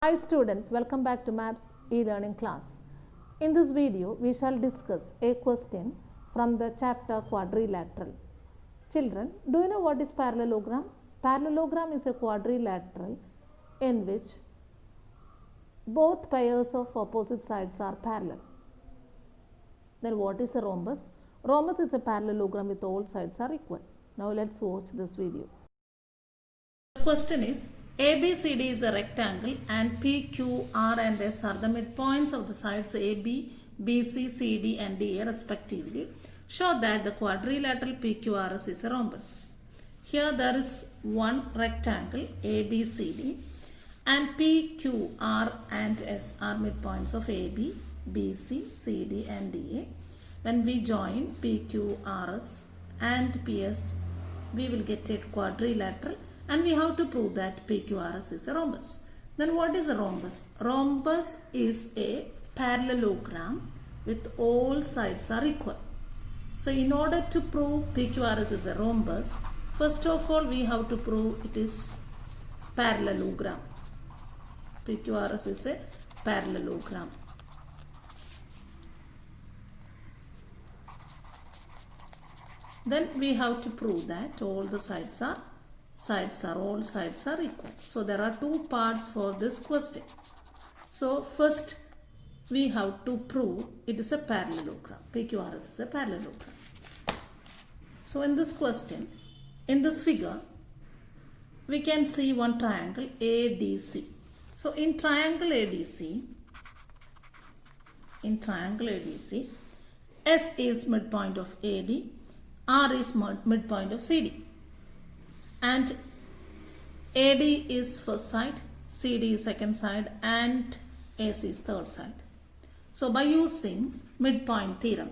Hi students, welcome back to Maths e-learning class. In this video, we shall discuss a question from the chapter quadrilateral. Children, do you know what is parallelogram? Parallelogram is a quadrilateral in which both pairs of opposite sides are parallel. Then what is a rhombus? Rhombus is a parallelogram with all sides are equal. Now let's watch this video. The question is, ABCD is a rectangle and P, Q, R and S are the midpoints of the sides AB, BC, CD and DA respectively. Show that the quadrilateral PQRS is a rhombus. Here there is one rectangle ABCD and P, Q, R and S are midpoints of AB, BC, CD and DA. When we join PQRS and PS, we will get a quadrilateral. And we have to prove that PQRS is a rhombus. Then what is a rhombus? Rhombus is a parallelogram with all sides are equal. So in order to prove PQRS is a rhombus, first of all we have to prove it is parallelogram. PQRS is a parallelogram. Then we have to prove that all sides are equal. So there are two parts for this question. So first we have to prove it is a parallelogram. PQRS is a parallelogram. So in this question, in this figure, we can see one triangle ADC. So in triangle ADC, S is midpoint of AD, R is midpoint of CD. And AD is first side, CD is second side and AC is third side. So by using midpoint theorem,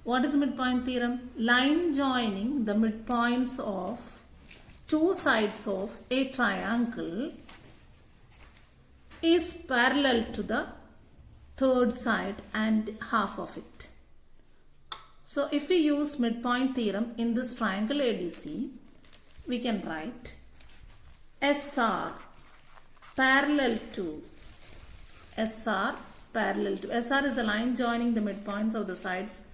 what is midpoint theorem? Line joining the midpoints of two sides of a triangle is parallel to the third side and half of it. So if we use midpoint theorem in this triangle ADC, we can write SR parallel to SR is the line joining the midpoints of the sides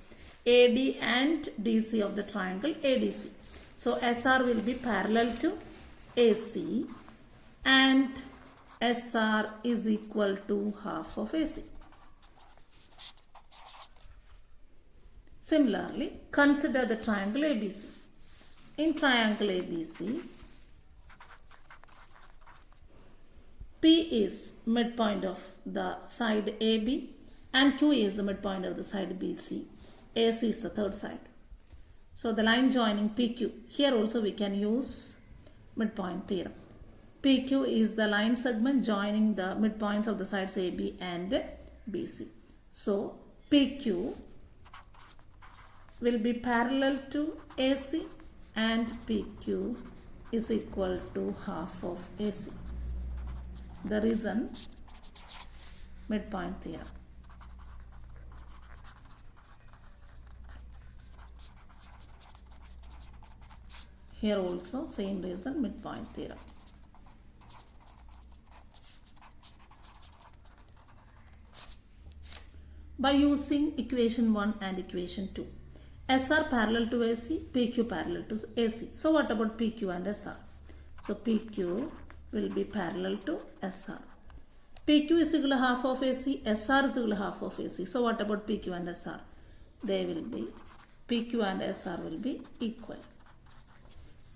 AD and DC of the triangle ADC. So SR will be parallel to AC and SR is equal to half of AC. Similarly, consider the triangle ABC. In triangle ABC, P is midpoint of the side AB and Q is the midpoint of the side BC. AC is the third side. So the line joining PQ, here also we can use midpoint theorem. PQ is the line segment joining the midpoints of the sides AB and BC. So PQ will be parallel to AC and PQ is equal to half of AC. The reason, midpoint theorem. Here also same reason, midpoint theorem. By using equation 1 and equation 2. SR parallel to AC, PQ parallel to AC. So what about PQ and SR? So PQ will be parallel to SR. PQ is equal to half of AC, SR is equal to half of AC. So what about PQ and SR? They will be, PQ and SR will be equal.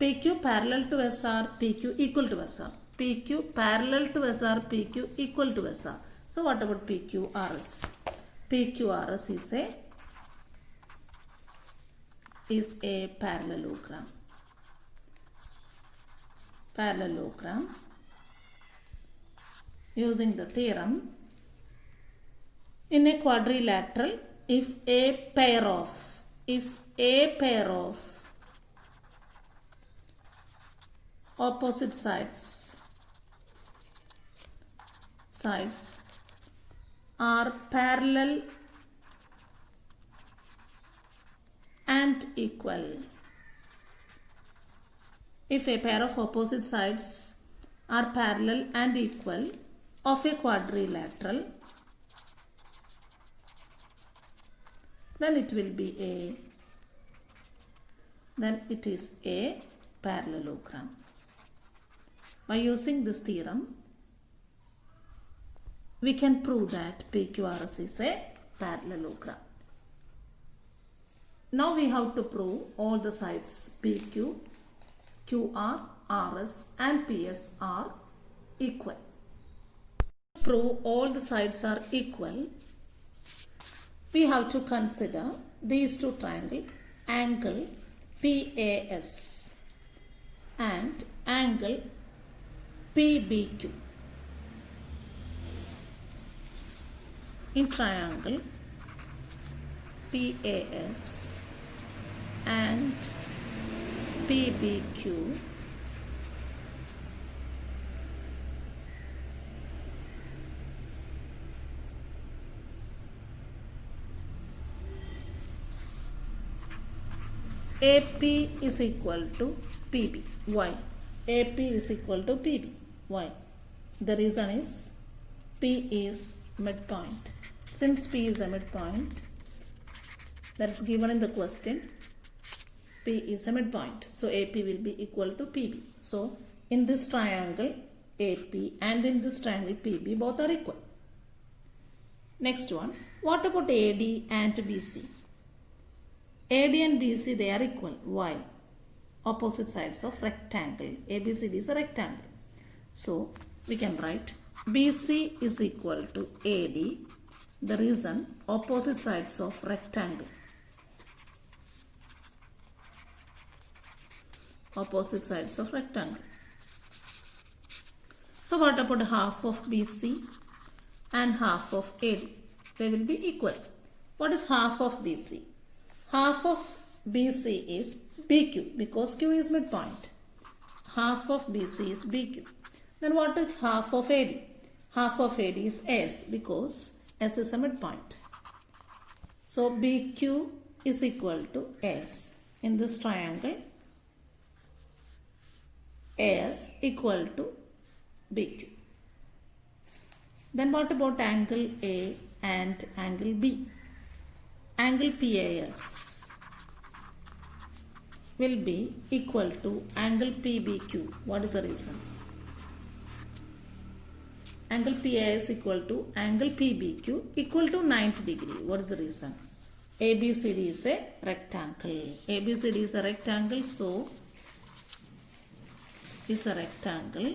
PQ parallel to SR, PQ equal to SR. PQ parallel to SR, PQ equal to SR. So what about PQRS? PQRS is a parallelogram. Using the theorem, in a quadrilateral, if a pair of opposite sides are parallel and equal. If a pair of opposite sides are parallel and equal, of a quadrilateral, then it will be it is a parallelogram. By using this theorem, we can prove that PQRS is a parallelogram. Now we have to prove all the sides PQ, QR, RS and PS are equal. To prove all the sides are equal, we have to consider these two triangles, angle PAS and angle PBQ. In triangle PAS and PBQ, AP is equal to PB. Why? AP is equal to PB. Why? The reason is P is midpoint. Since P is a midpoint, that is given in the question, P is a midpoint. So AP will be equal to PB. So in this triangle AP and in this triangle PB, both are equal. Next one, what about AD and BC? AD and BC, they are equal. Why? Opposite sides of rectangle. ABCD is a rectangle. So we can write BC is equal to AD. The reason, opposite sides of rectangle. Opposite sides of rectangle. So what about half of BC and half of AD? They will be equal. What is half of BC? Half of BC is BQ because Q is midpoint. Half of BC is BQ. Then what is half of AD? Half of AD is S because S is a midpoint. So BQ is equal to S. In this triangle, AS equal to BQ. Then what about angle A and angle B? Angle PAS will be equal to angle PBQ. What is the reason? Angle PAS equal to angle PBQ equal to 90 degree. What is the reason? ABCD is a rectangle. ABCD is a rectangle, so is a rectangle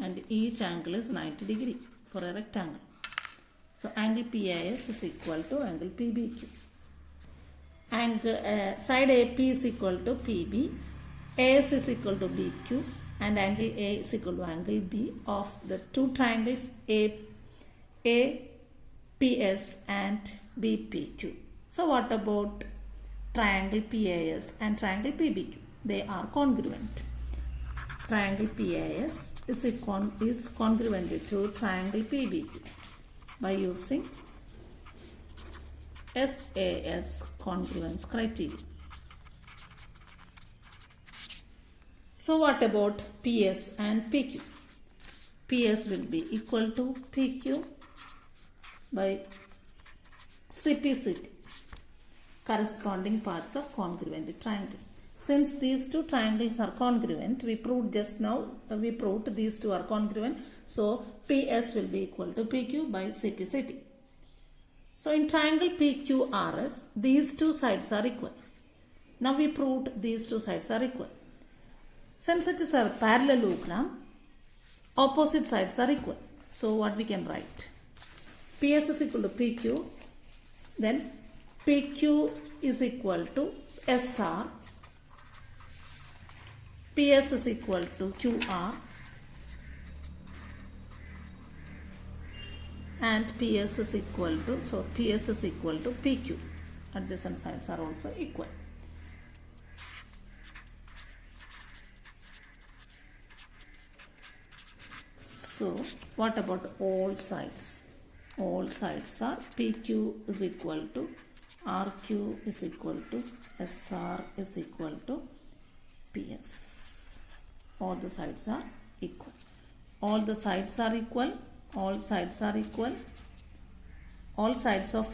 and each angle is 90 degree for a rectangle. So angle PAS is equal to angle PBQ. Angle side AP is equal to PB, AS is equal to BQ and angle A is equal to angle B of the two triangles APS and BPQ. So what about triangle PAS and triangle PBQ? They are congruent. Triangle PAS is congruent to triangle PBQ by using SAS congruence criteria. So what about PS and PQ? PS will be equal to PQ by CPCT, corresponding parts of congruent triangle. Since these two triangles are congruent, we proved just now, these two are congruent. So PS will be equal to PQ by CPCT. So in triangle PQRS, these two sides are equal. Now we proved these two sides are equal. Since it is a parallelogram, opposite sides are equal. So what we can write? PS is equal to PQ, then PQ is equal to SR, PS is equal to QR, and PS is equal to, so PS is equal to PQ. Adjacent sides are also equal. So what about all sides? All sides are PQ is equal to RQ is equal to SR is equal to PS. All the sides are equal. All the sides are equal. all sides are equal. All sides of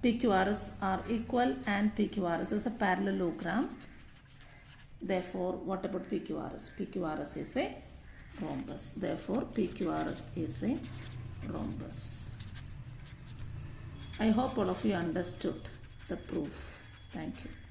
PQRS are equal and PQRS is a parallelogram. Therefore, what about PQRS? PQRS is a rhombus. Therefore, PQRS is a rhombus. I hope all of you understood the proof. Thank you.